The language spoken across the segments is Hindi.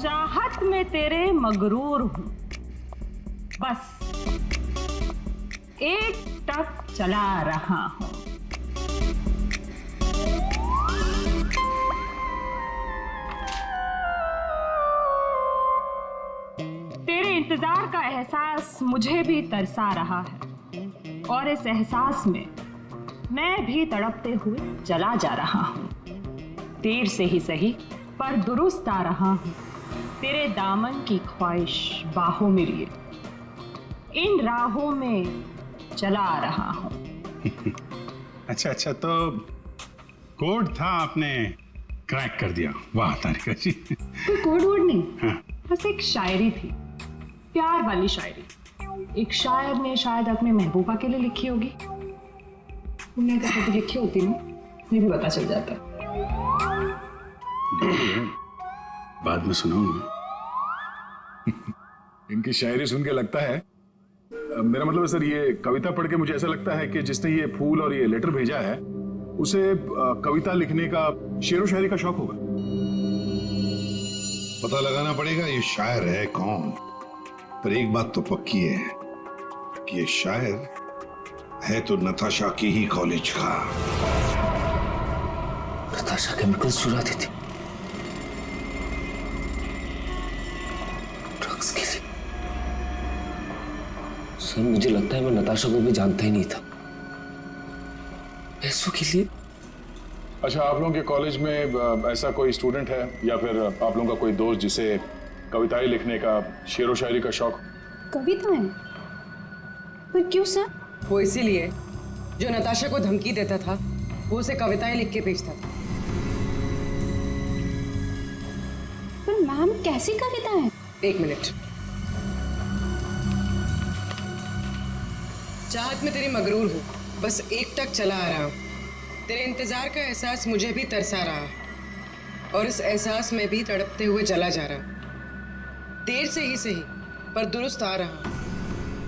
चाहत में तेरे मगरूर हूं, बस एक टक चला रहा हूं। तेरे इंतजार का एहसास मुझे भी तरसा रहा है और इस एहसास में मैं भी तड़पते हुए चला जा रहा हूं। देर से ही सही पर दुरुस्त आ रहा हूं, तेरे दामन की ख्वाहिश बाहों में लिए इन राहों में चला आ रहा हूं। अच्छा, तो कोड था, आपने क्रैक कर दिया। वाह तारिका जी। कोई कोड वर्ड नहीं, हाँ। बस एक शायरी थी, प्यार वाली शायरी। एक शायर ने शायद अपने महबूबा के लिए लिखी होगी। तुमने अगर कभी लिखी होती ना, मुझे भी पता चल जाता। बाद में सुनाऊंगा। इनकी शायरी सुन के लगता है, मेरा मतलब है सर, ये कविता पढ़ के मुझे ऐसा लगता है कि जिसने ये फूल और ये लेटर भेजा है उसे कविता लिखने का, शेरो शायरी का शौक होगा। पता लगाना पड़ेगा ये शायर है कौन। पर एक बात तो पक्की है कि ये शायर है तो नताशा की ही कॉलेज का। नताशा केमिकल्स चुराती थी ड्रग्स के लिए। सर मुझे लगता है मैं नताशा को भी जानता ही नहीं था। पैसों के लिए। अच्छा, आप लोगों के कॉलेज में ऐसा कोई स्टूडेंट है या फिर आप लोगों का कोई दोस्त जिसे कविताएं लिखने का, शेरो शायरी का शौक? कविताएं? पर क्यों सर? वो इसीलिए जो नताशा को धमकी देता था वो उसे कविताएं लिख के भेजता था। पर मैम कैसी कविताएं? एक मिनट। चाहत में तेरी मगरूर हूँ, बस एक टक चला आ रहा हूँ। तेरे इंतजार का एहसास मुझे भी तरसा रहा है और इस एहसास में भी तड़पते हुए चला जा रहा हूँ। देर से ही सही पर दुरुस्त आ रहा हूँ,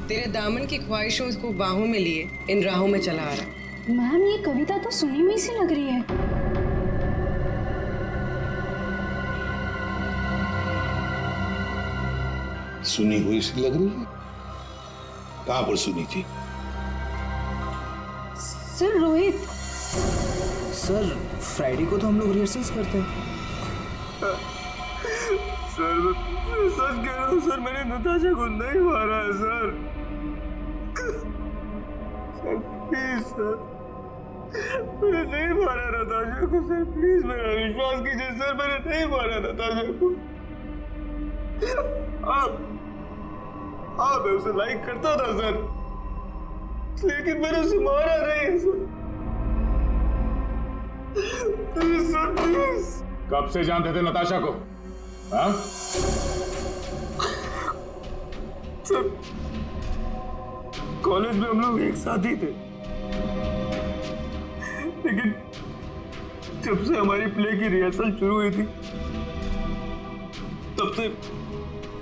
तेरे दामन की ख्वाहिशों को बाहों में लिए इन राहों में चला आ रहा। मैम ये कविता तो सुनी हुई सी लग रही है। सुनी हुई सी लग रही है? कहां पर सुनी थी? सर रोहित। सर फ्राइडे को तो हम लोग रिहर्सल्स करते हैं। सर सच कह रहा हूँ सर, मैंने नताशा को नहीं मारा है सर। प्लीज सर, मैंने नहीं मारा नताशा को सर। प्लीज मेरा विश्वास कीजिए सर, मैंने नहीं मारा नताशा को। मैं उसे लाइक करता था सर, लेकिन मैंने उसे मारा नहीं सर। Please sir, please. कब से जानते थे नताशा को? हाँ? सर कॉलेज में हम लोग एक साथ ही थे, लेकिन जब से हमारी प्ले की रिहर्सल शुरू हुई थी तब से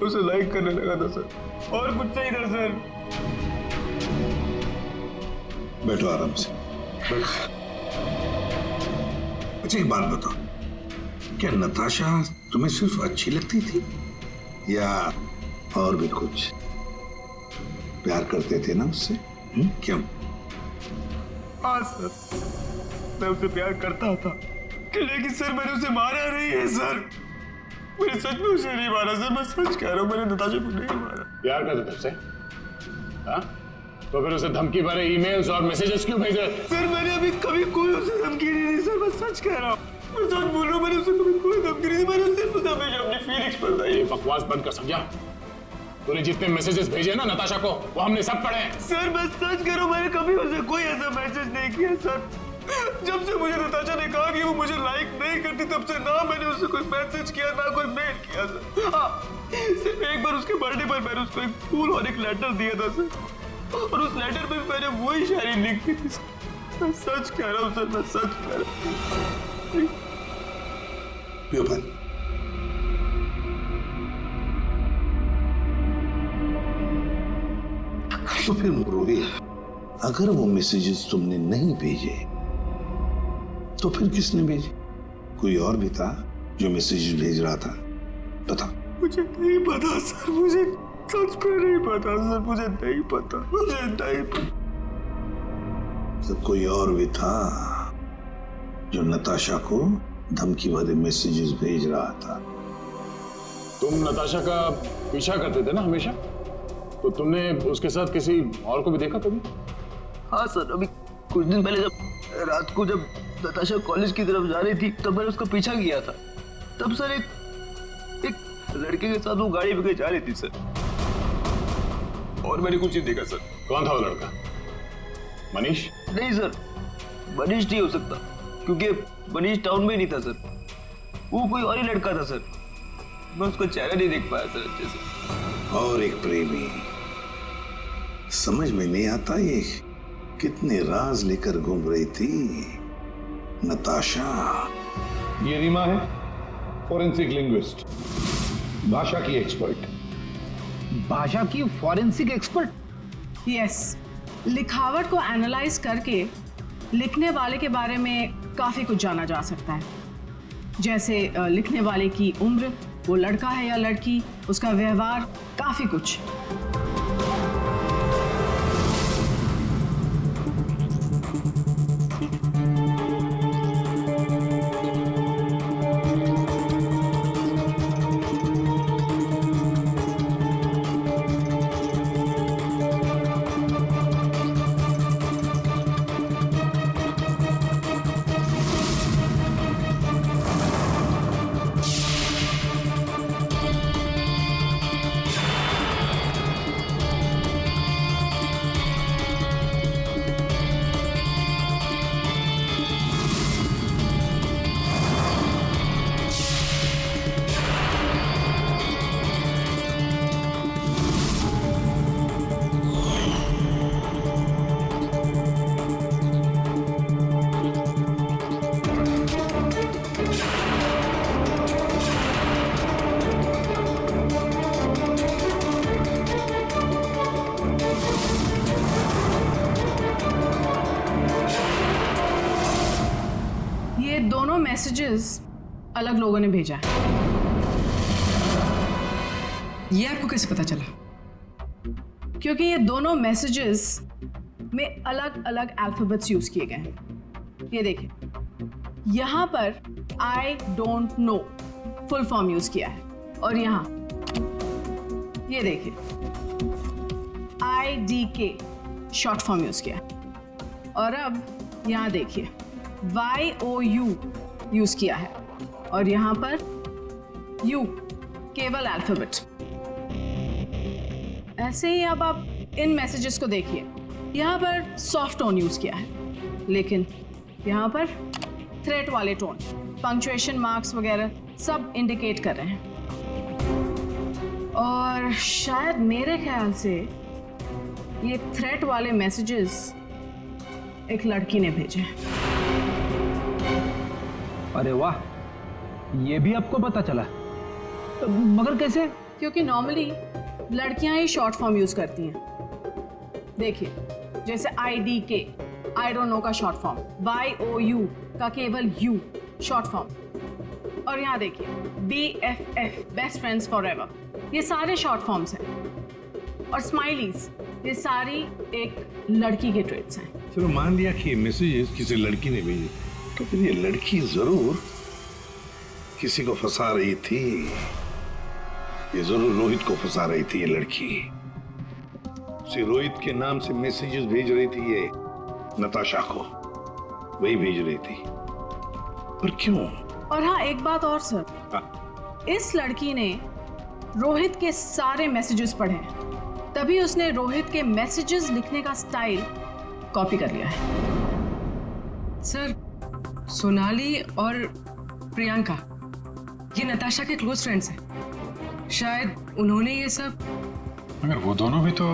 उसे लाइक करने लगा था सर, और कुछ नहीं था सर। बैठो आराम से। अच्छा एक बात बताओ, क्या नताशा तुम्हें सिर्फ अच्छी लगती थी या और भी कुछ? प्यार करते थे ना उससे? क्यों? हाँ सर, मैं उसे प्यार करता था, लेकिन सर मैंने उसे मारा नहीं है सर। मैंने सच में उसे नहीं मारा सर, मैं सच कह रहा हूँ, मैंने नताशा को नहीं मारा। प्यार करते थे उससे? हाँ? तो फिर उसे धमकी भरे ईमेल्स और मैसेजेस क्यों भेजे? सर मैंने अभी कभी कोई उसे धमकी नहीं दी सर, मैं सच कह रहा हूँ, मैं सच बोल रहा हूँ। मैंने उसे कभी कोई धमकी नहीं दी, मैंने सिर्फ उसे हमेशा अपनी फीलिंग्स बताई। ये बकवास बंद कर, समझा? तूने जितने मैसेजेस भेजे ना नताशा को, वो हमने सब पढ़े हैं। सर मैं सच कह रहा हूँ, मैंने कभी उसे कोई ऐसा मैसेज नहीं किया सर। जब से मुझे नताशा ने कहा कि वो मुझे लाइक नहीं करती, तब से ना मैंने उसे कोई मैसेज किया ना कोई मेल किया सर। हाँ, सिर्फ एक बार उसके बर्थडे पर मैंने उसको एक फूल और एक लेटर दिया था सर, और उस लेटर में मैंने वही शायरी लिखी थी सर। मैं सच कह रहा हूँ सर, मैं सच कह रहा हूँ। पियो पानी। तो फिर रोहित, अगर वो मैसेजेस तुमने नहीं भेजे तो फिर किसने भेजे? कोई और भी था जो मैसेजेस भेज रहा था? बताओ। मुझे नहीं पता सर, मुझे सच में नहीं पता सर, मुझे नहीं पता, मुझे नहीं पता। तो कोई और भी था जो नताशा को धमकी भरे मैसेजेस भेज रहा था? तुम नताशा का पीछा करते थे ना हमेशा, तो तुमने उसके साथ किसी और को भी देखा कभी? हाँ सर, अभी कुछ दिन पहले जब रात को जब नताशा कॉलेज की तरफ जा रही थी तब मैंने उसका पीछा किया था। तब सर एक लड़के के साथ वो गाड़ी पे जा रही थी सर, और मैंने कुछ नहीं देखा सर। कौन था वो लड़का? मनीष? नहीं सर, मनीष नहीं हो सकता, क्योंकि मनीष टाउन में ही नहीं था सर, वो कोई और ही लड़का था सर। मैं उसका चेहरा नहीं देख पाया सर अच्छे से। और एक प्रेमी, समझ में नहीं आता ये कितने राज लेकर घूम रही थी नताशा। ये रीमा है, फॉरेंसिक लिंग्विस्ट, भाषा की एक्सपर्ट। भाषा की फॉरेंसिक एक्सपर्ट? यस, लिखावट को एनालाइज करके लिखने वाले के बारे में काफ़ी कुछ जाना जा सकता है, जैसे लिखने वाले की उम्र, वो लड़का है या लड़की, उसका व्यवहार, काफ़ी कुछ। दोनों मैसेजेस अलग लोगों ने भेजा है। ये आपको कैसे पता चला? क्योंकि ये दोनों मैसेजेस में अलग अलग अल्फाबेट्स यूज किए गए हैं। ये देखिए, यहां पर I don't know full form use किया है, और यहां ये देखिए IDK शॉर्ट फॉर्म यूज किया है, और अब यहां देखिए YOU यूज किया है, और यहां पर U केवल अल्फाबेट। ऐसे ही अब आप इन मैसेजेस को देखिए, यहां पर सॉफ्ट टोन यूज किया है, लेकिन यहां पर थ्रेट वाले टोन, पंक्चुएशन मार्क्स वगैरह सब इंडिकेट कर रहे हैं। और शायद मेरे ख्याल से ये थ्रेट वाले मैसेजेस एक लड़की ने भेजे। अरे वाह, ये भी आपको पता चला? मगर कैसे? क्योंकि नॉर्मली लड़कियां ही शॉर्ट फॉर्म यूज करती हैं। देखिए, जैसे IDK आई डोंट नो का शॉर्ट फॉर्म, YOU का केवल U शॉर्ट फॉर्म, और यहाँ देखिए BFF बेस्ट फ्रेंड्स फॉरएवर, ये सारे शॉर्ट फॉर्म्स हैं। और स्माइलीज, ये सारी एक लड़की के ट्रेट्स हैं। चलो मान लिया कि मैसेजेस किसी लड़की ने भेजे, तो फिर ये लड़की जरूर किसी को फंसा रही थी। ये जरूर रोहित को फंसा रही थी। ये लड़की उसे रोहित के नाम से मैसेजेस भेज रही थी, ये नताशा को वही भेज रही थी। पर क्यों? और हाँ, एक बात और सर, इस लड़की ने रोहित के सारे मैसेजेस पढ़े हैं, तभी उसने रोहित के मैसेजेस लिखने का स्टाइल कॉपी कर लिया है। सर, सोनाली और प्रियंका ये नताशा के क्लोज फ्रेंड्स हैं। शायद उन्होंने ये सब। मगर वो दोनों भी तो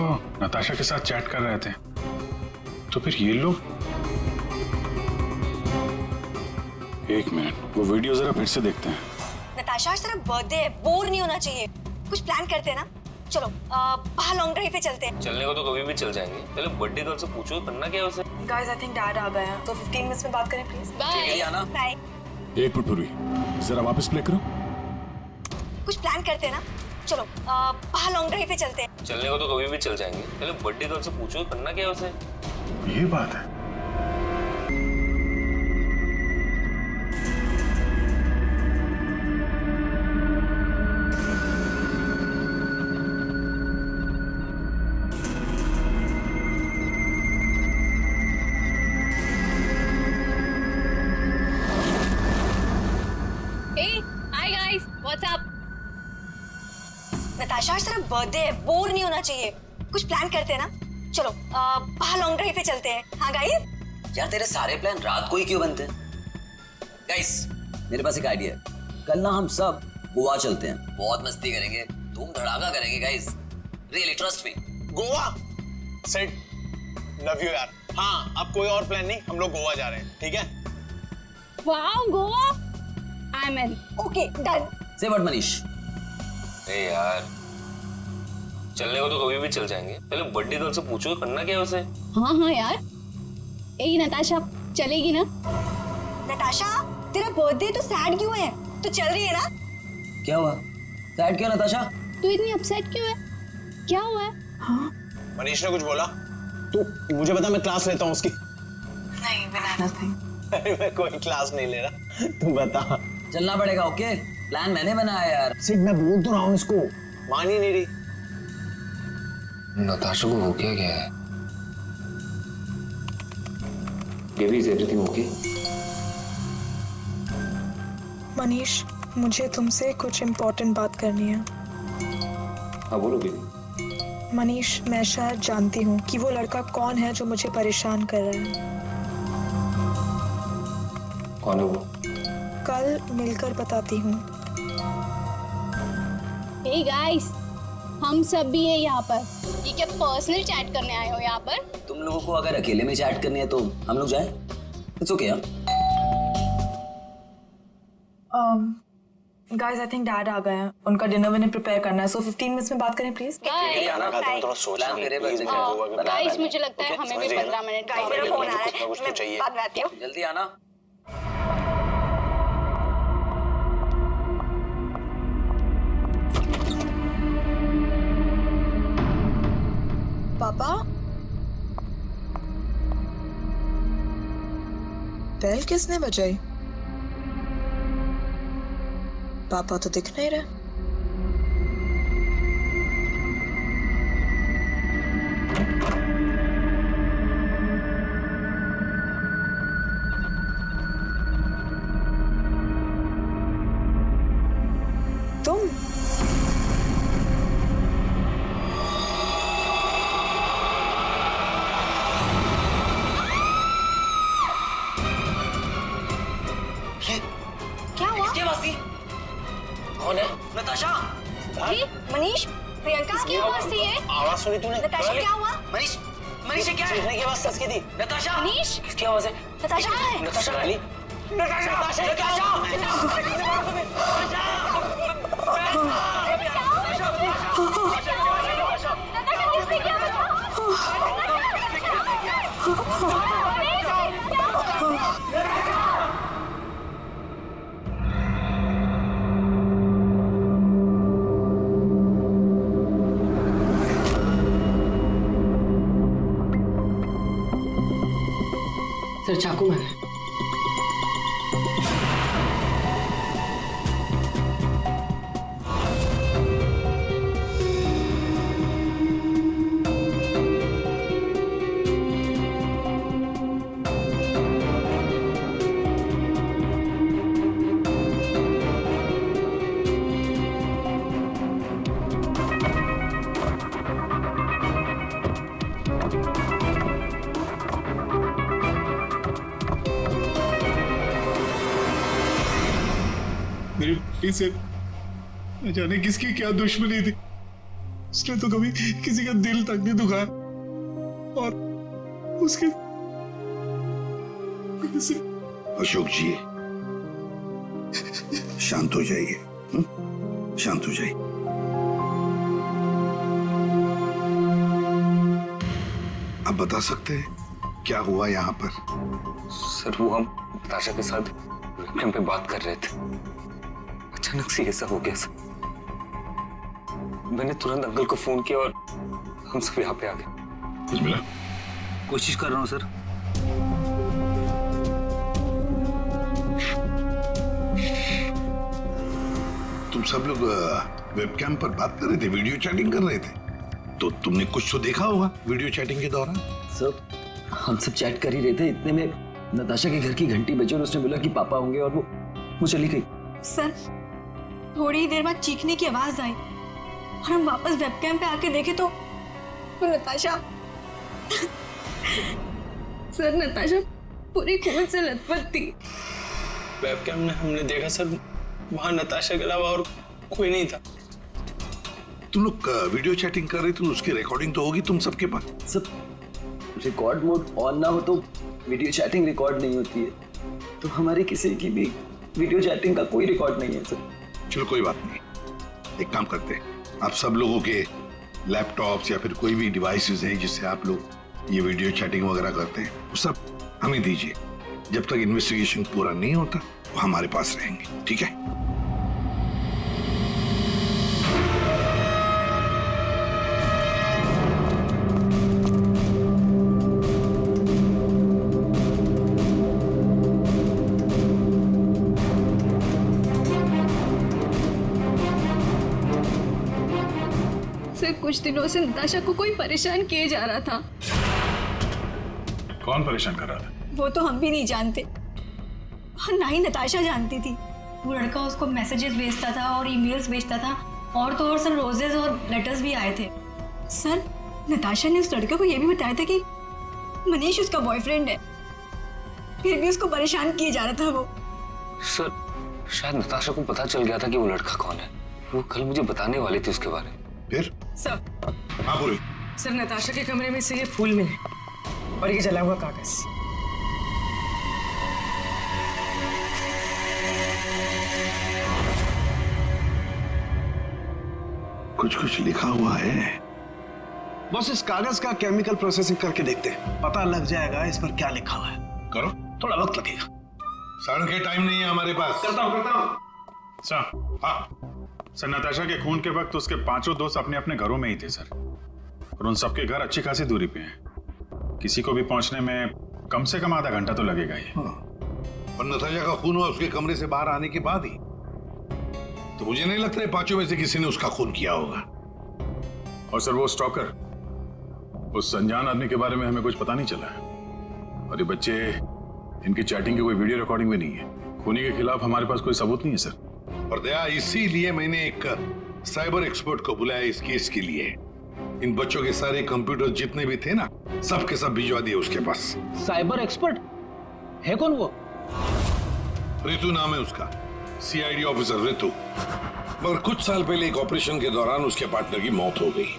नताशा के साथ चैट कर रहे थे, तो फिर ये लोग। एक मिनट, वो वीडियो जरा फिर से देखते हैं। नताशा, आज तेरा बर्थडे है, बोर नहीं होना चाहिए। कुछ प्लान करते हैं ना? चलो बाहर लॉन्ग ड्राइव पे चलते हैं। चलने को तो कभी भी चल जाएंगे, पहले बर्थडे गर्ल से पूछो करना क्या है उसे। गाइस, आई थिंक डैड आ गए हैं, तो 15 मिनट्स में बात करें प्लीज। बाय। आना। बाय। एक मिनट पूर्वी, जरा वापस प्ले करो। कुछ प्लान करते हैं ना। चलो बाहर लॉन्ग ड्राइव पे चलते हैं। चलने को तो कभी भी चल जाएंगे, पहले बर्थडे गर्ल से पूछो करना क्या है उसे। ये बात है। Hi guys, what's up? Natasha, आज तेरा बर्थडे है, बोर नहीं होना चाहिए। कुछ प्लान करते हैं ना। चलो बाहर लॉन्ग ड्राइव पे चलते हैं। हाँ गाइस? यार तेरे सारे प्लान रात को ही क्यों बनते हैं? गाइस मेरे पास एक आइडिया है। कल ना हम सब गोवा चलते हैं, बहुत मस्ती करेंगे, धूम धड़ाका करेंगे guys. Really trust me. Goa set, love you यार। हाँ अब कोई और प्लान नहीं, हम लोग गोवा जा रहे हैं, ठीक है? Wow, Goa, I am in. Okay done. से व्हाट मनीष? ए यार, चलने को तो कभी भी चल जाएंगे, पहले बर्थडे गर्ल से पूछो करना क्या है उसे। हाँ यार। ए नताशा, चलेगी ना? नताशा, तेरा बर्थडे तो सैड क्यों है? तो चल रही है ना? क्या हुआ? सैड क्यों नताशा? तू इतनी अपसेट क्यों है? क्या हुआ है? हाँ मनीष ने कुछ बोला? तू मुझे बता, मैं क्लास लेता हूँ उसकी। नहीं बनाना था। अरे मैं कोई क्लास नहीं ले रहा, तू बता। चलना पड़ेगा। ओके, प्लान मैंने बनाया यार। सिर्फ मैं बोल तो रहा हूँ इसको, मान ही नहीं रही। नताशा को हो क्या है? Baby, is everything okay? Manish, मुझे तुमसे कुछ इम्पोर्टेंट बात करनी है। हाँ बोलो बेबी। मनीष, मैं शायद जानती हूँ कि वो लड़का कौन है जो मुझे परेशान कर रहा है। कौन है वो? कल मिलकर बताती हूँ। हे गाइस, हम सब भी हैं यहाँ पर। ये क्या पर्सनल चैट करने आए हो यहाँ पर? तुम लोगों को अगर अकेले में चैट करनी है तो हम लोग जाएं? इट्स ओके यार। गाइस, आई थिंक डैड आ गए हैं, उनका डिनर विनर प्रिपेयर करना है, सो 15 मिनट्स में बात करें प्लीज। गाइस, मुझे लगता है हमें भी 15 मिनट। गाइस मेरा फोन आ रहा है, मैं बाद में आती हूँ। जल्दी आना। पापा, बेल किसने बजाई? पापा तो दिख नहीं रहे। तुम? क्या हुआ? किसकी आवाज थी? कौन है? नताशा? मनीष, प्रियंका की आवाज थी ये। आवाज सुनी तूने? नताशा, क्या हुआ? मनीष, मनीष ये क्या है? चीखने की आवाज किसकी थी? नताशा? मनीष? किसकी आवाज है? नताशा कहाँ है? नताशा? सर चाकू मारा है। मेरी बेटी से न जाने किसकी क्या दुश्मनी थी, उसने तो कभी किसी का दिल तक नहीं दुखाया, और उसके अशोक जी, शांत हो जाइए, शांत हो जाइए। आप बता सकते हैं क्या हुआ यहाँ पर? सर वो हम नताशा के साथ वेबकैम पे बात कर रहे थे, अचानक से ये सब हो गया सर। मैंने तुरंत अंकल को फोन किया और हम सब यहाँ पे आ गए। कुछ मिला? कोशिश कर रहा हूँ सर। तुम सब लोग वेबकैम पर बात कर रहे थे, वीडियो चैटिंग कर रहे थे, तो तुमने कुछ तो देखा होगा वीडियो चैटिंग के दौरान। सर हम सब चैट कर ही रहे थे, इतने में नताशा के घर की घंटी बजी और उसने बोला कि पापा होंगे और वो चली गई। सर थोड़ी ही देर बाद चीखने की आवाज आई और हम वापस वेबकैम पे आके देखे तो नताशा सर नताशा पूरी खून से लथपथ थी। वेबकैम में हमने देखा सर, वहां नताशा के अलावा और कोई नहीं था। तुम लोग वीडियो चैटिंग कर रहे थे, उसकी रिकॉर्डिंग तो होगी तुम सबके पास। सब रिकॉर्ड मोड ऑन ना हो तो वीडियो चैटिंग रिकॉर्ड नहीं होती है, तो हमारे किसी की भी वीडियो चैटिंग का कोई रिकॉर्ड नहीं है सर। चलो कोई बात नहीं, एक काम करते हैं, आप सब लोगों के लैपटॉप्स या फिर कोई भी डिवाइसेस हैं जिससे आप लोग ये वीडियो चैटिंग वगैरह करते हैं, वो सब हमें दीजिए। जब तक इन्वेस्टिगेशन पूरा नहीं होता वो हमारे पास रहेंगे, ठीक है? सर कुछ दिनों से नताशा को कोई परेशान किए जा रहा था। कौन परेशान कर रहा था? वो तो हम भी नहीं जानते और ना ही नताशा जानती थी। वो लड़का उसको मैसेजेस भेजता था और ईमेल्स भेजता था, और तो और सर रोजेस और लेटर्स भी आए थे। सर नताशा ने उस लड़के को ये भी बताया था कि मनीष उसका बॉयफ्रेंड है, फिर भी उसको परेशान किए जा रहा था वो। सर शायद नताशा को पता चल गया था कि वो लड़का कौन है, वो कल मुझे बताने वाली थी उसके बारे में। फिर सर हाँ बोलो। सर नताशा के कमरे में से ये फूल मिले और ये जला हुआ कागज। कुछ लिखा हुआ है। बस इस कागज का केमिकल प्रोसेसिंग करके देखते हैं, पता लग जाएगा इस पर क्या लिखा हुआ है। करो, थोड़ा वक्त लगेगा। सर के टाइम नहीं है हमारे पास। करता हूँ। सर हाँ सर, नताशा के खून के वक्त उसके पांचों दोस्त अपने अपने घरों में ही थे सर, और उन सबके घर अच्छी खासी दूरी पे हैं। किसी को भी पहुंचने में कम से कम आधा घंटा तो लगेगा ही। और नताशा का खून हुआ उसके कमरे से बाहर आने के बाद ही, तो मुझे नहीं लगता है पांचों में से किसी ने उसका खून किया होगा। और सर वो स्टॉकर, उस अनजान आदमी के बारे में हमें कुछ पता नहीं चला, और ये बच्चे, इनकी चैटिंग की कोई वीडियो रिकॉर्डिंग भी नहीं है। खूनी के खिलाफ हमारे पास कोई सबूत नहीं है सर। और दया, इसीलिए मैंने एक साइबर एक्सपर्ट को बुलाया इस केस के लिए। इन बच्चों के सारे कंप्यूटर जितने भी थे ना, सब के सब भिजवा दिए उसके पास। साइबर एक्सपर्ट है कौन वो? ऋतु नाम है उसका, सीआईडी ऑफिसर ऋतु। मगर कुछ साल पहले एक ऑपरेशन के दौरान उसके पार्टनर की मौत हो गई।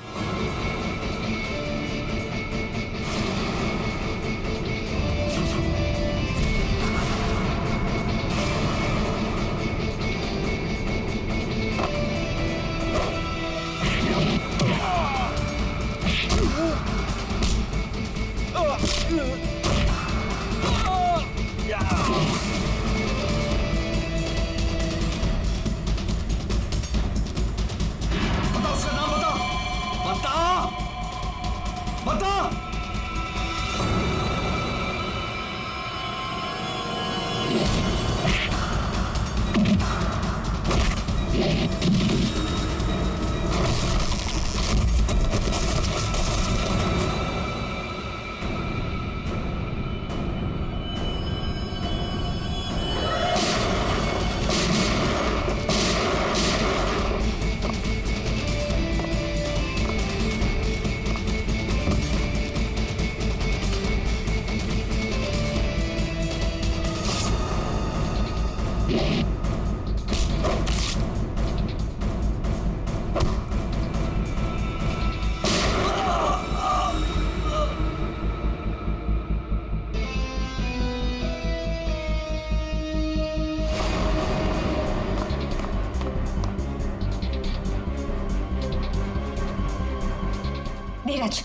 धीरज,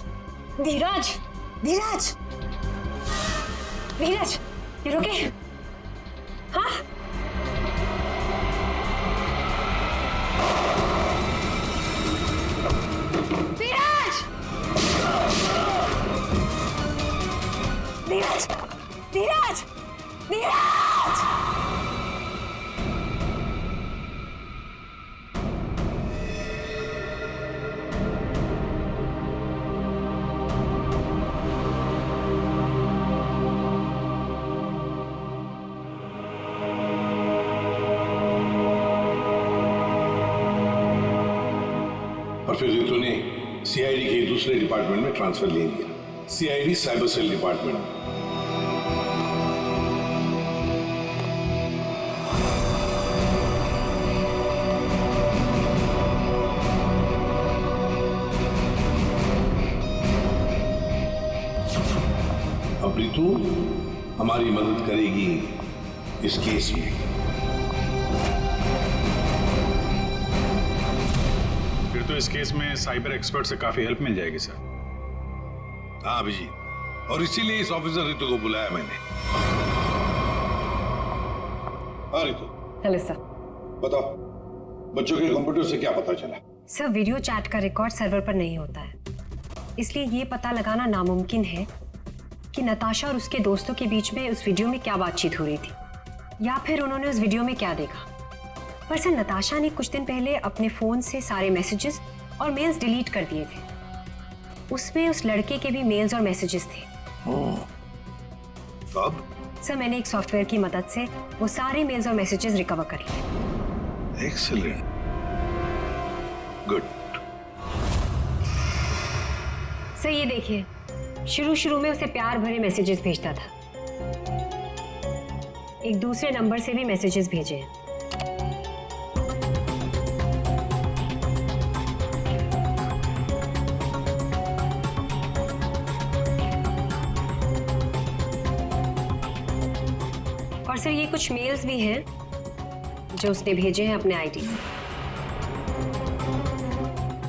धीरज, धीरज, धीरज, यू ओके? हाँ? धीरज! और फिर रितु ने सीआईडी के दूसरे डिपार्टमेंट में ट्रांसफर ले लिया, सीआईडी साइबर सेल डिपार्टमेंट में। अब रितु हमारी मदद करेगी इस केस में। फिर तो इस केस में साइबर एक्सपर्ट से काफी हेल्प मिल जाएगी सर। हाँ अभिजीत, और इसीलिए इस ऑफिसर रितु को बुलाया मैंने। हाँ रितु। Hello sir. बताओ, बच्चों के कंप्यूटर से क्या पता चला? सर, वीडियो चैट का रिकॉर्ड सर्वर पर नहीं होता है, इसलिए ये पता लगाना नामुमकिन है कि नताशा और उसके दोस्तों के बीच में उस वीडियो में क्या बातचीत हो रही थी, या फिर उन्होंने उस वीडियो में क्या देखा। पर सर, नताशा ने कुछ दिन पहले अपने फोन से सारे मैसेजेस और मेल्स डिलीट कर दिए थे। उसमें उस लड़के के भी मेल्स और मैसेजेस थे। कब? सर, मैंने एक सॉफ्टवेयर की मदद से वो सारे मेल्स और मैसेजेस रिकवर कर लिए। Excellent, good. सर ये देखिए, शुरू में उसे प्यार भरे मैसेजेस भेजता था। एक दूसरे नंबर से भी मैसेजेस भेजे हैं। और सर, ये कुछ मेल्स भी हैं जो उसने भेजे हैं अपने आईडी से।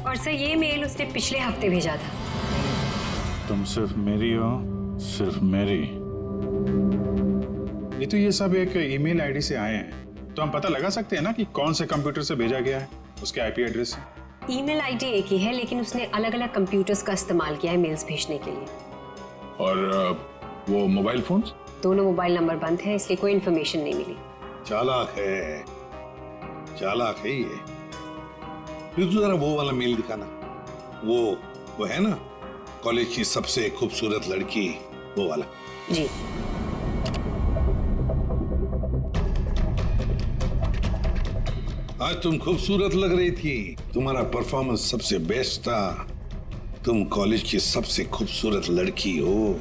और सर, ये मेल उसने पिछले हफ्ते भेजा था। तुम सिर्फ मेरी हो, सिर्फ मेरी। ये तो ये सब एक ईमेल आईडी से आए हैं, तो हम पता लगा सकते हैं ना कि कौन से कंप्यूटर से भेजा गया है, उसके आईपी एड्रेस से। ईमेल आईडी एक ही है, लेकिन उसने अलग अलग कंप्यूटर्स का इस्तेमाल किया है मेल्स भेजने के लिए। और वो मोबाइल फोन्स? दोनों मोबाइल नंबर बंद है, इसलिए कोई इन्फॉर्मेशन नहीं मिली। चालाक है, चालाक है ये। फिर तो जरा वो वाला मेल दिखाना। वो है ना, कॉलेज की सबसे खूबसूरत लड़की, वो वाला। जी। आज तुम खूबसूरत लग रही थी, तुम्हारा परफॉर्मेंस सबसे बेस्ट था। तुम कॉलेज की सबसे खूबसूरत लड़की हो,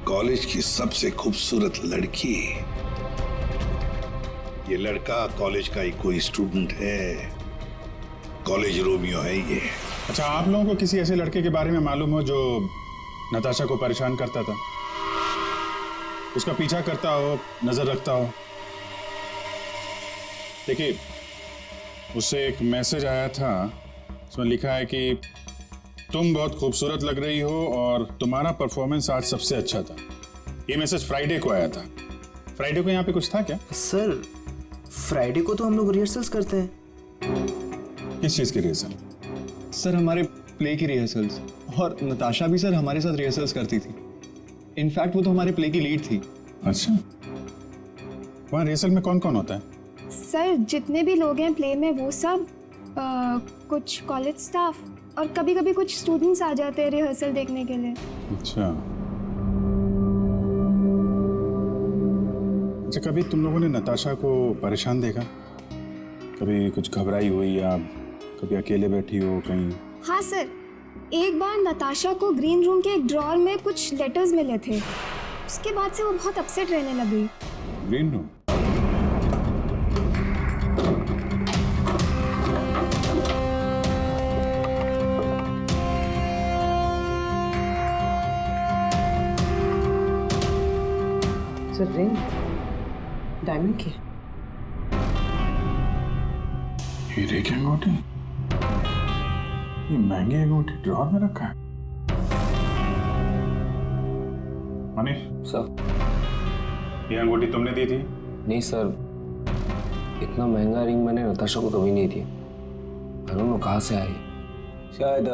कॉलेज की सबसे खूबसूरत लड़की। ये लड़का कॉलेज का ही कोई स्टूडेंट है, कॉलेज रोमियो है ये। अच्छा, आप लोगों को किसी ऐसे लड़के के बारे में मालूम हो जो नताशा को परेशान करता था, उसका पीछा करता हो, नजर रखता हो? देखिए, उससे एक मैसेज आया था, उसमें लिखा है कि तुम बहुत खूबसूरत लग रही हो और तुम्हारा परफॉर्मेंस आज सबसे अच्छा था। ये मैसेज फ्राइडे को आया था। फ्राइडे को यहाँ पे कुछ था क्या? सर, फ्राइडे को तो हम लोग रिहर्सल्स करते हैं। किस चीज की रिहर्सल? सर, हमारे प्ले की रिहर्सल्स। और नताशा भी सर हमारे साथ रिहर्सल्स करती थी। इनफैक्ट वो तो हमारे प्ले की लीड थी। अच्छा, वहाँ रिहर्सल में कौन कौन होता है? सर, जितने भी लोग हैं प्ले में वो सब, कुछ कॉलेज स्टाफ और कभी कभी कुछ स्टूडेंट्स आ जाते हैं रिहर्सल देखने के लिए। अच्छा, कभी तुम लोगों ने नताशा को परेशान देखा? कभी कुछ घबराई हुई या कभी अकेले बैठी हो कहीं? हाँ सर, एक बार नताशा को ग्रीन रूम के एक ड्रॉअर में कुछ लेटर्स मिले थे। उसके बाद से वो बहुत अपसेट रहने लगी। Green room? Sir, ring diamond की। हीरे की अंगूठी? ये महंगी अंगूठी ड्रॉअर में रखा है? मनीष सर, ये अंगूठी तुमने दी थी? नहीं सर, इतना महंगा रिंग मैंने नताशा को कभी नहीं दिया। आई डोंट नो कहाँ से आई। शायद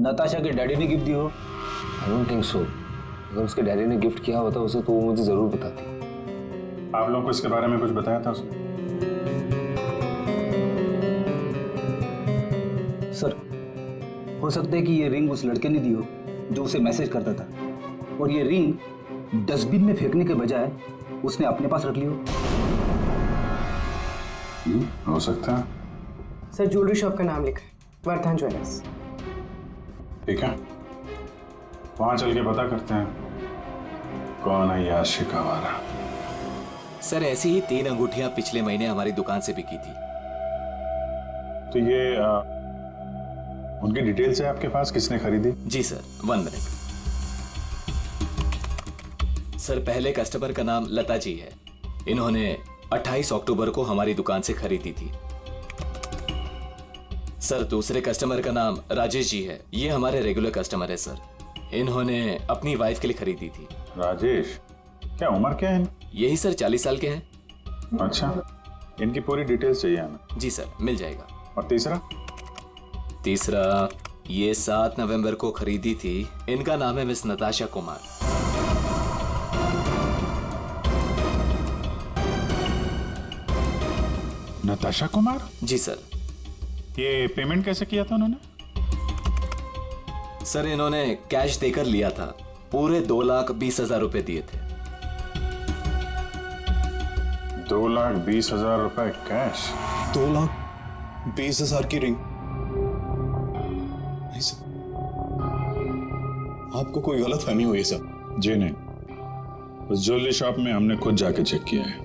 नताशा के डैडी ने गिफ्ट दी हो। I don't think so. अगर उसके डैडी ने गिफ्ट किया होता उसे तो वो मुझे जरूर बताती। आप लोगों को इसके बारे में कुछ बताया था उसने? सर, हो सकता है कि ये रिंग उस लड़के ने दी हो जो उसे मैसेज करता था, और ये रिंग डस्टबिन में फेंकने के बजाय उसने अपने पास रख ली हो। हो सकता है। सर, ज्वेलरी शॉप का नाम लिखा है, वर्धन ज्वेलर्स। ठीक है, वहां चल के पता करते हैं कौन है ये आशिक आवारा। सर, ऐसी ही 3 अंगूठियां पिछले महीने हमारी दुकान से बिकी थी। तो ये उनकी डिटेल्स है आपके पास, किसने खरीदी? जी सर, 1 मिनट। सर, पहले कस्टमर का नाम लता जी है। इन्होंने 28 अक्टूबर को हमारी दुकान से खरीदी थी। सर, दूसरे कस्टमर का नाम राजेश जी है। ये हमारे रेगुलर कस्टमर है सर। इन्होंने अपनी वाइफ के लिए खरीदी थी। राजेश, क्या उम्र क्या है? यही सर 40 साल के हैं। अच्छा, इनकी पूरी डिटेल्स चाहिए हमें। जी सर, मिल जाएगा। और तीसरा? तीसरा ये 7 नवंबर को खरीदी थी। इनका नाम है मिस नताशा कुमार। नताशा कुमार? जी सर। ये पेमेंट कैसे किया था उन्होंने? सर, इन्होंने कैश देकर लिया था। पूरे 2,20,000 रुपए दिए थे। 2,20,000 रुपए कैश? 2,20,000 की रिंग? नहीं सर, आपको कोई गलत फहमी हुई है सर। जी नहीं, उस ज्वेलरी शॉप में हमने खुद जाके चेक किया है।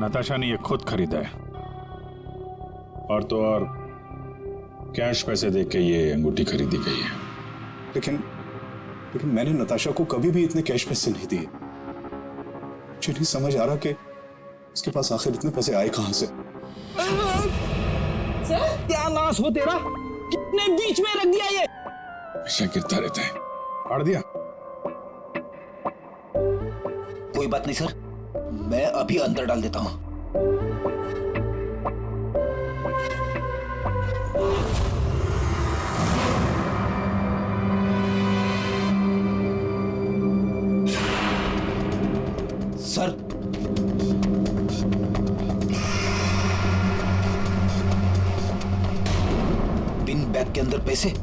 नताशा ने ये खुद खरीदा है, और तो और कैश पैसे देके के ये अंगूठी खरीदी गई है। लेकिन मैंने नताशा को कभी भी इतने कैश पैसे नहीं दिए। मुझे नहीं समझ आ रहा कि उसके पास आखिर इतने पैसे आए कहां से। क्या नाश हो तेरा, कितने बीच में रख दिया ये। हमेशा गिरता रहता है। फाड़ दिया? कोई बात नहीं सर, मैं अभी अंदर डाल देता हूं। सर, पिन बैग के अंदर पैसे।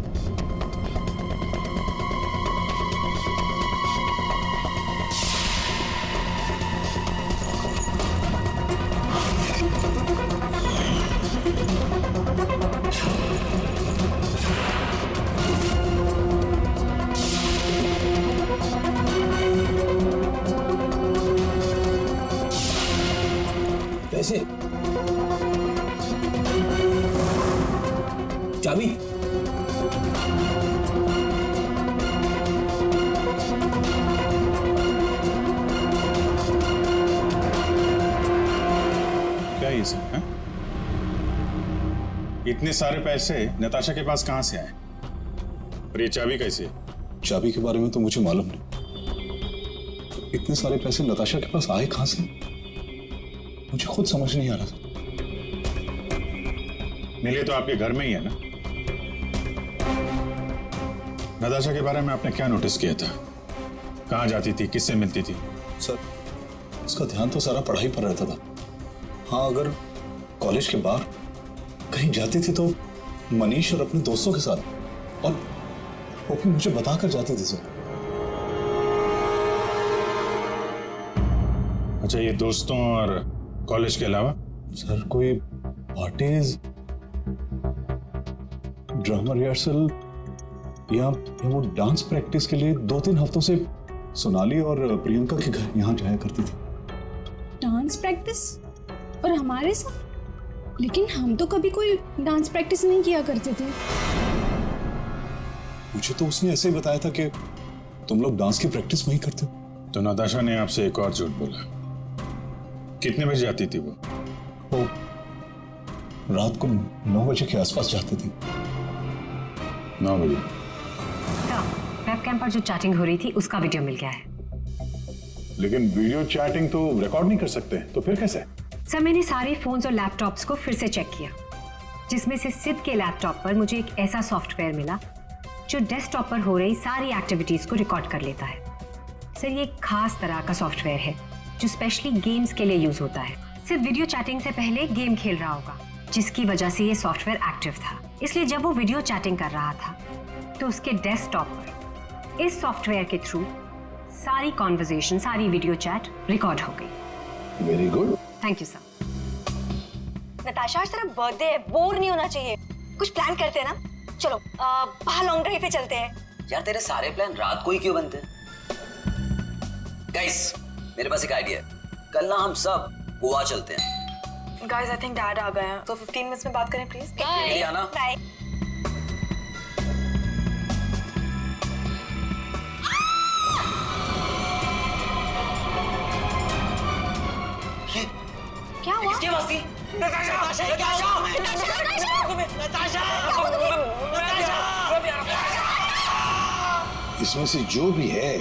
पैसे, चाबी, क्या ये सब है? इतने सारे पैसे नताशा के पास कहां से आए? और ये चाबी कैसे है? चाबी के बारे में तो मुझे मालूम नहीं। इतने सारे पैसे नताशा के पास आए कहां से, मुझे खुद समझ नहीं आ रहा था। मिले तो आपके घर में ही है ना? नताशा के बारे में आपने क्या नोटिस किया था? कहाँ जाती थी, किससे मिलती थी? सर, उसका ध्यान तो सारा पढ़ाई पर रहता था। हाँ, अगर कॉलेज के बाहर कहीं जाती थी तो मनीष और अपने दोस्तों के साथ, और वो भी मुझे बताकर जाती थी सर। अच्छा, ये दोस्तों और कॉलेज के अलावा? सर, कोई पार्टीज, ड्रामा रिहर्सल या वो डांस प्रैक्टिस के लिए 2-3 हफ्तों से सोनाली और प्रियंका के घर यहाँ जाया करती थी। Dance practice? और हमारे साथ? लेकिन हम तो कभी कोई डांस प्रैक्टिस नहीं किया करते थे। मुझे तो उसने ऐसे ही बताया था कि तुम लोग डांस की प्रैक्टिस वहीं करते हो। तो नताशा ने आपसे एक और झूठ बोला। कितने बजे जाती थी वो? रात को 9 बजे के आसपास जाती थी। 9 बजे? वेबकैम पर जो चैटिंग हो रही थी उसका वीडियो मिल गया है। लेकिन वीडियो चैटिंग तो रिकॉर्ड नहीं कर सकते, तो फिर कैसे? सर, मैंने सारे फोन्स और लैपटॉप्स को फिर से चेक किया, जिसमें से सिद्ध के लैपटॉप पर मुझे एक ऐसा सॉफ्टवेयर मिला जो डेस्कटॉप पर हो रही सारी एक्टिविटीज को रिकॉर्ड कर लेता है। सर, ये एक खास तरह का सॉफ्टवेयर है जो स्पेशली गेम्स के लिए यूज होता है। सिर्फ वीडियो चैटिंग से पहले गेम खेल रहा होगा, जिसकी वजह से ये सॉफ्टवेयर एक्टिव था। इसलिए जब वो वीडियो चैटिंग कर रहा था तो उसके डेस्कटॉप पर इस सॉफ्टवेयर के थ्रू सारी कॉन्वर्सेशन, सारी वीडियो चैट रिकॉर्ड हो गई। Very good. Thank you sir. Natasha, आज तेरा बर्थडे है, बोर नहीं होना चाहिए। कुछ प्लान करते हैं ना? चलो बाहर लॉन्ग ड्राइव पे चलते हैं। यार तेरे सारे प्लान रात को ही क्यों बनते हैं? गाइस, मेरे पास एक आइडिया है। कल ना हम सब गोवा चलते हैं। गाइस, आई थिंक डैड आ गए हैं, तो 15 मिनट्स में बात करें प्लीज। बाय आना। बाय। क्या हुआ? किसकी आवाज थी? इसमें से जो भी है,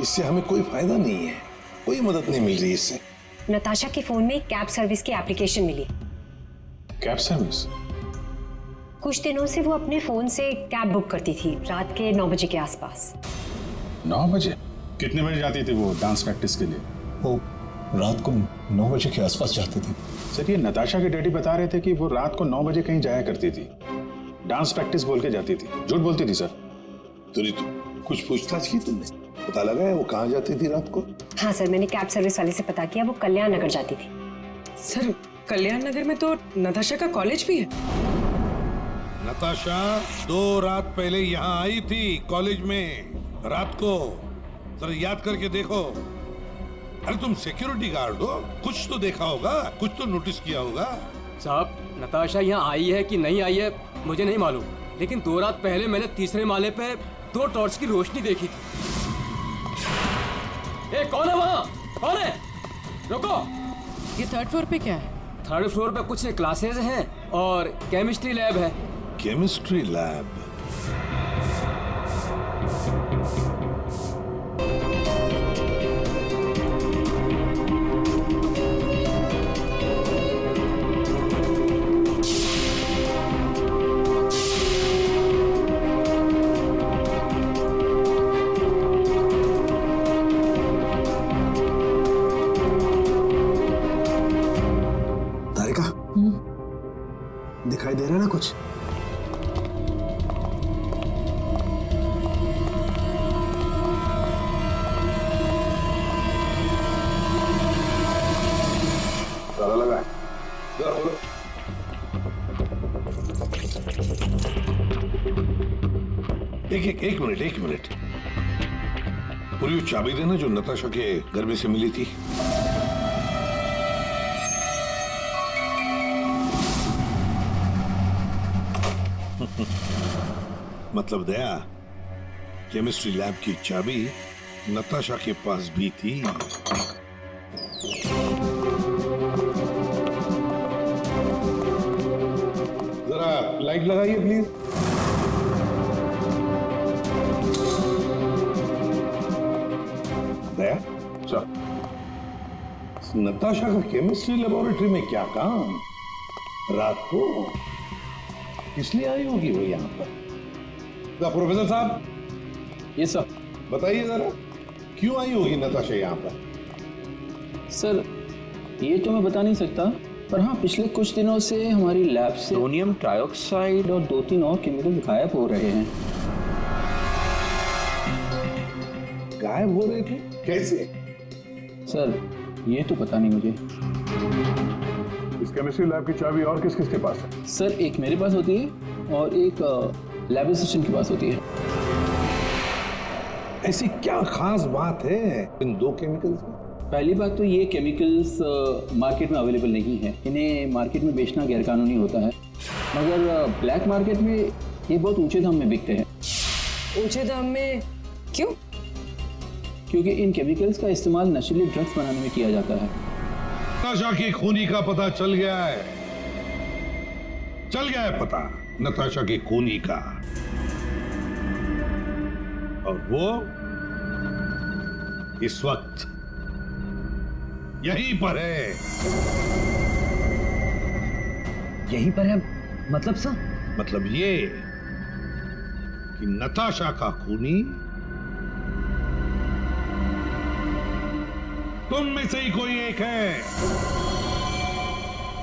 इससे हमें कोई फायदा नहीं है, कोई मदद नहीं मिल रही इससे। नताशा के फोन में कैब सर्विस की एप्लीकेशन मिली। Cab service? कुछ दिनों से वो अपने फोन से कैब बुक करती थी रात के 9 बजे के आसपास। 9 बजे? कितने बजे जाती थी वो डांस प्रैक्टिस के लिए? वो रात को 9 बजे के आसपास जाती थी। सर, ये नताशा के डैडी बता रहे थे कि वो रात को 9 बजे कहीं जाया करती थी, डांस प्रैक्टिस बोल के जाती थी। झूठ बोलती थी सर? तो कुछ पूछताछ की तुमने? पता लगा है वो कहाँ जाती थी रात को? हाँ सर, मैंने कैब सर्विस वाले से पता किया, वो कल्याण नगर जाती थी। सर, कल्याण नगर में तो नताशा का कॉलेज भी है। नताशा 2 रात पहले यहाँ आई थी कॉलेज में, रात को। जरा याद करके देखो। अरे तुम सिक्योरिटी गार्ड हो, कुछ तो देखा होगा, कुछ तो नोटिस किया होगा। साहब, नताशा यहाँ आई है कि नहीं आई है मुझे नहीं मालूम, लेकिन 2 रात पहले मैंने तीसरे माले पे 2 टॉर्च की रोशनी देखी थी। ए, कौन है वहाँ? कौन है? रुको। ये 3rd फ्लोर पे क्या है? 3rd फ्लोर पे कुछ क्लासेस हैं और केमिस्ट्री लैब है। Chemistry lab? दिखाई दे रहा है ना कुछ? ताला लगा है। जरा बोलो। एक मिनट। पूरी वो चाबी देना जो नताशा के घर में से मिली थी। मतलब दया, केमिस्ट्री लैब की चाबी नताशा के पास भी थी। जरा लाइट लगाइए प्लीज। दया, सर, नताशा का केमिस्ट्री लेबोरेटरी में क्या काम? रात को इसलिए आई होगी वो यहाँ पर। प्रोफेसर साहब। ये सर, बताइए जरा, क्यों आई होगी नताशा यहाँ पर? सर, ये तो मैं बता नहीं सकता, पर हाँ, पिछले कुछ दिनों से हमारी लैब से सोडियम ट्राइऑक्साइड और 2-3 और केमिकल गायब हो रहे हैं। गायब हो रहे थे? कैसे? सर, ये तो पता नहीं मुझे। इस केमिस्ट्री लैब की चाबी और किस किस के पास है? सर, एक मेरे पास होती है और एक लैब असिस्टेंट के पास होती है। ऐसी क्या खास बात है इन 2 केमिकल्स में? पहली बात तो ये केमिकल्स मार्केट में अवेलेबल नहीं है, इन्हें मार्केट में बेचना गैरकानूनी होता है, मगर ब्लैक मार्केट में ये बहुत ऊंचे दाम में बिकते हैं। ऊंचे दाम में क्यों? क्योंकि इन केमिकल्स का इस्तेमाल नशीले ड्रग्स बनाने में किया जाता है। नताशा की खूनी का पता चल गया है, पता नताशा की खूनी का, और वो इस वक्त यहीं पर है। यहीं पर है? मतलब सर? मतलब ये कि नताशा का खूनी तुम में से ही कोई एक है,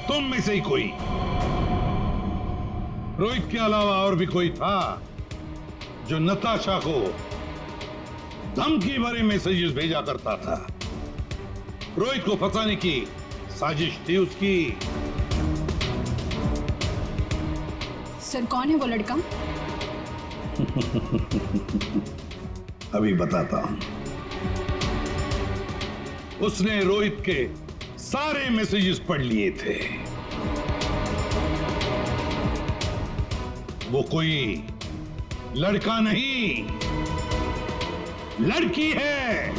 तुम में से ही कोई। रोहित के अलावा और भी कोई था जो नताशा को धमकी भरे मैसेजेस भेजा करता था। रोहित को फंसाने की साजिश थी उसकी। सर कौन है वो लड़का? अभी बताता हूं। उसने रोहित के सारे मैसेजेस पढ़ लिए थे। वो कोई लड़का नहीं, लड़की है।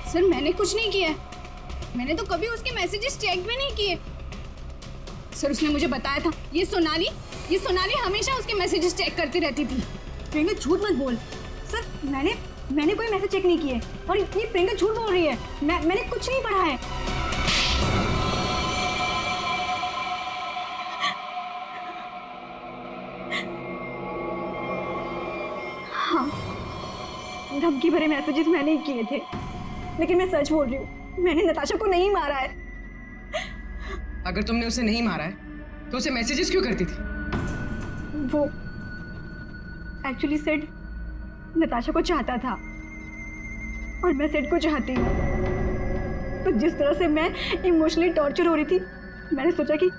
सर मैंने कुछ नहीं किया। मैंने तो कभी उसके मैसेजेस चेक भी नहीं किए। सर उसने मुझे बताया था, ये सोनाली हमेशा उसके मैसेजेस चेक करती रहती थी। प्रियंका झूठ मत बोल। सर मैंने कोई मैसेज चेक नहीं किए और ये प्रियंका झूठ बोल रही है। मैंने कुछ नहीं पढ़ा है। हाँ, धमकी भरे मैसेजेस मैंने ही किए थे, लेकिन मैं सच बोल रही हूँ, मैंने नताशा को नहीं मारा है। अगर तुमने उसे नहीं मारा है तो उसे मैसेजेस क्यों करती थी? वो एक्चुअली सेड नताशा को चाहता था और मैं सेड को चाहती हूँ। तो जिस तरह से मैं इमोशनली टॉर्चर हो रही थी, मैंने सोचा कि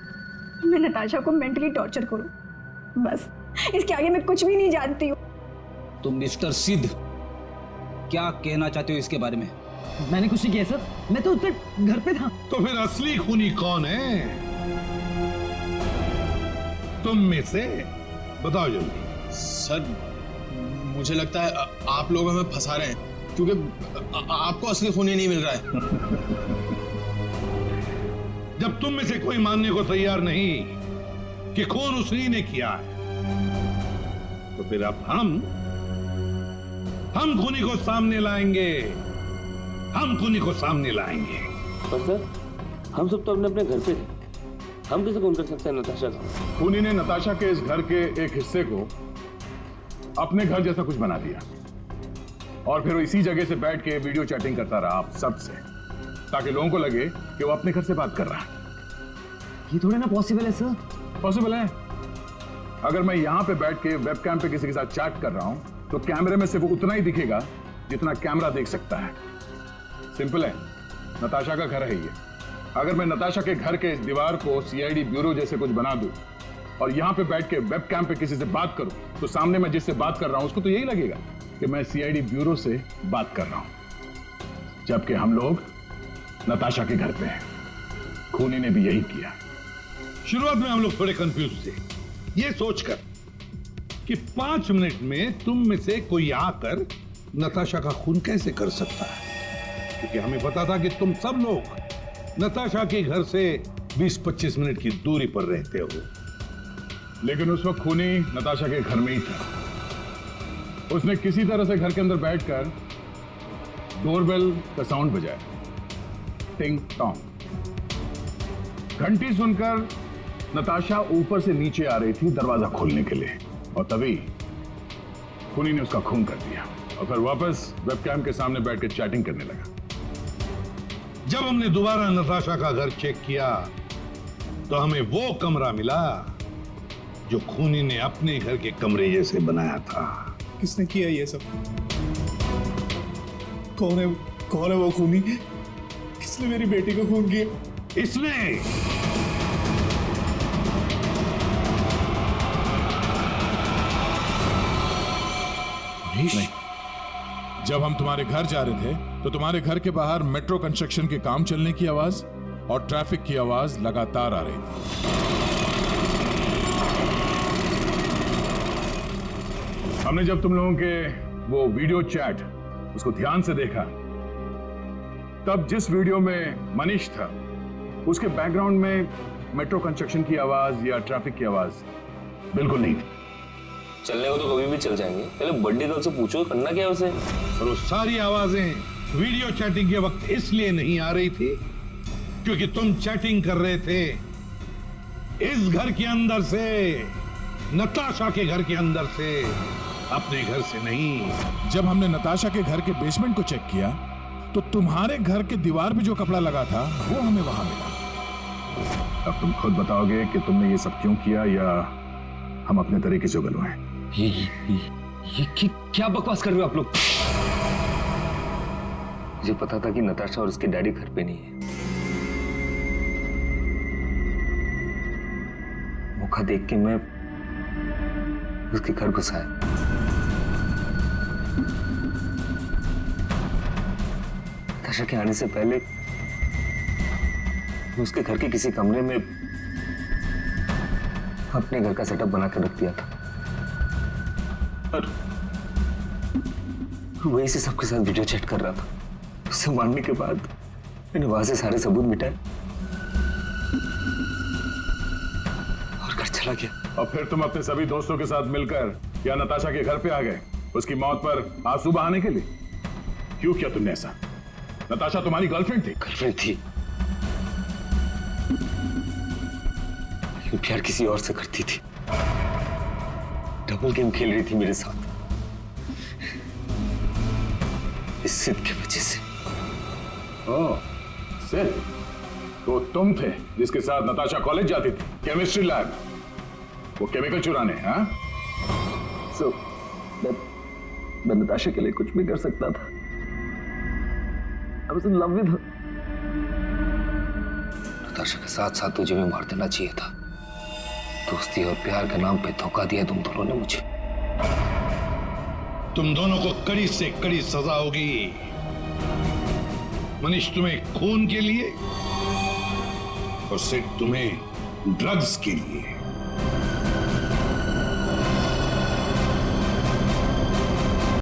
मैं नताशा को मेंटली टॉर्चर करूँ। बस इसके आगे मैं कुछ भी नहीं जानती हूँ। तो मिस्टर सिद्ध, क्या कहना चाहते हो इसके बारे में? मैंने कुछ नहीं किया सर, मैं तो उसके घर पे था। तो फिर असली खूनी कौन है? तुम में से बताओ जल्दी। सर मुझे लगता है आप लोग हमें फंसा रहे हैं, क्योंकि आपको असली खूनी नहीं मिल रहा है। जब तुम में से कोई मानने को तैयार नहीं कि खून उसी ने किया है, तो फिर अब हम खूनी को सामने लाएंगे। हम खूनी को सामने लाएंगे। पर सर, हम सब तो अपने अपने घर पे थे, हम कैसे खून कर सकते हैं नताशा का? खूनी ने नताशा के इस घर के एक हिस्से को अपने घर जैसा कुछ बना दिया और फिर वो इसी जगह से बैठ के वीडियो चैटिंग करता रहा आप सबसे, ताकि लोगों को लगे कि वो अपने घर से बात कर रहा है। ये थोड़ा ना पॉसिबल है सर। पॉसिबल है। अगर मैं यहां पे बैठ के वेबकैम पे किसी के साथ चैट कर रहा हूं तो कैमरे में सिर्फ उतना ही दिखेगा जितना कैमरा देख सकता है। सिंपल है, नताशा का घर है ये। अगर मैं नताशा के घर के इस दीवार को सीआईडी ब्यूरो जैसे कुछ बना दूं और यहां पे बैठ के वेबकैम पे किसी से बात करूं, तो सामने मैं जिससे बात कर रहा हूं उसको तो यही लगेगा कि मैं सीआईडी ब्यूरो से बात कर रहा हूं, जबकि हम लोग नताशा के घर पे हैं। खूनी ने भी यही किया। शुरुआत में हम लोग थोड़े कंफ्यूज थे, ये सोचकर कि 5 मिनट में तुम में से कोई आकर नताशा का खून कैसे कर सकता है, क्योंकि हमें पता था कि तुम सब लोग नताशा के घर से 20-25 मिनट की दूरी पर रहते हो। लेकिन उस वक्त खूनी नताशा के घर में ही था। उसने किसी तरह से घर के अंदर बैठकर डोरबेल का साउंड बजाया, टिंग टोंग। घंटी सुनकर नताशा ऊपर से नीचे आ रही थी दरवाजा खोलने के लिए, और तभी खूनी ने उसका खून कर दिया और फिर वापस वेबकैम के सामने बैठकर चैटिंग करने लगा। जब हमने दोबारा नताशा का घर चेक किया तो हमें वो कमरा मिला जो खूनी ने अपने घर के कमरे जैसे बनाया था। किसने किया ये सब? कौन है वो खूनी? किसने मेरी बेटी को खून किया? इसने। नहीं। जब हम तुम्हारे घर जा रहे थे तो तुम्हारे घर के बाहर मेट्रो कंस्ट्रक्शन के काम चलने की आवाज और ट्रैफिक की आवाज लगातार आ रही थी। हमने जब तुम लोगों के वो वीडियो चैट उसको ध्यान से देखा, तब जिस वीडियो में मनीष था उसके बैकग्राउंड में मेट्रो कंस्ट्रक्शन की आवाज या ट्रैफिक की आवाज बिल्कुल नहीं थी। चलने को तो कभी भी चल जाएंगे, पहले बड्डी गर्ल से पूछो करना क्या उसे। और वो सारी आवाजें वीडियो चैटिंग के वक्त इसलिए नहीं आ रही थी क्योंकि तुम चैटिंग कर रहे थे इस घर के अंदर से, नताशा के घर के अंदर से, अपने घर से नहीं। जब हमने नताशा के घर के बेसमेंट को चेक किया तो तुम्हारे घर के दीवार पे जो कपड़ा लगा था वो हमें वहां मिला। अब तुम खुद बताओगे कि तुमने ये सब क्यों किया या हम अपने तरीके से उगलवाएं? ये क्या बकवास कर रहे हो आप लोग? मुझे पता था कि नताशा और उसके डैडी घर पे नहीं है। मौका देख के मैं उसके घर घुसा है। नताशा के आने से पहले मैं उसके घर के किसी कमरे में अपने घर का सेटअप बना कर रख दिया था और वहीं से सबके साथ वीडियो चैट कर रहा था। उसे मारने के बाद मैंने वहां से सारे सबूत मिटाए और घर चला गया। और फिर तुम अपने सभी दोस्तों के साथ मिलकर या नताशा के घर पे आ गए उसकी मौत पर आंसू बहाने के लिए। क्यों किया तुमने ऐसा? नताशा तुम्हारी गर्लफ्रेंड थी। गर्लफ्रेंड थी, लेकिन प्यार किसी और से करती थी। डबल गेम खेल रही थी मेरे साथ, इस सिद्ध की वजह से। ओह, सिद्ध? तो तुम थे जिसके साथ नताशा कॉलेज जाती थी, केमिस्ट्री लैब, वो केमिकल चुराने? हाँ? So, मैं नताशा के लिए कुछ भी कर सकता था। I was in love with her. Natasha के साथ साथ तुझे भी मार देना चाहिए था। दोस्ती और प्यार के नाम पे धोखा दिया तुम दोनों ने मुझे। तुम दोनों को कड़ी से कड़ी सजा होगी। मनीष तुम्हें खून के लिए और सिड तुम्हें ड्रग्स के लिए।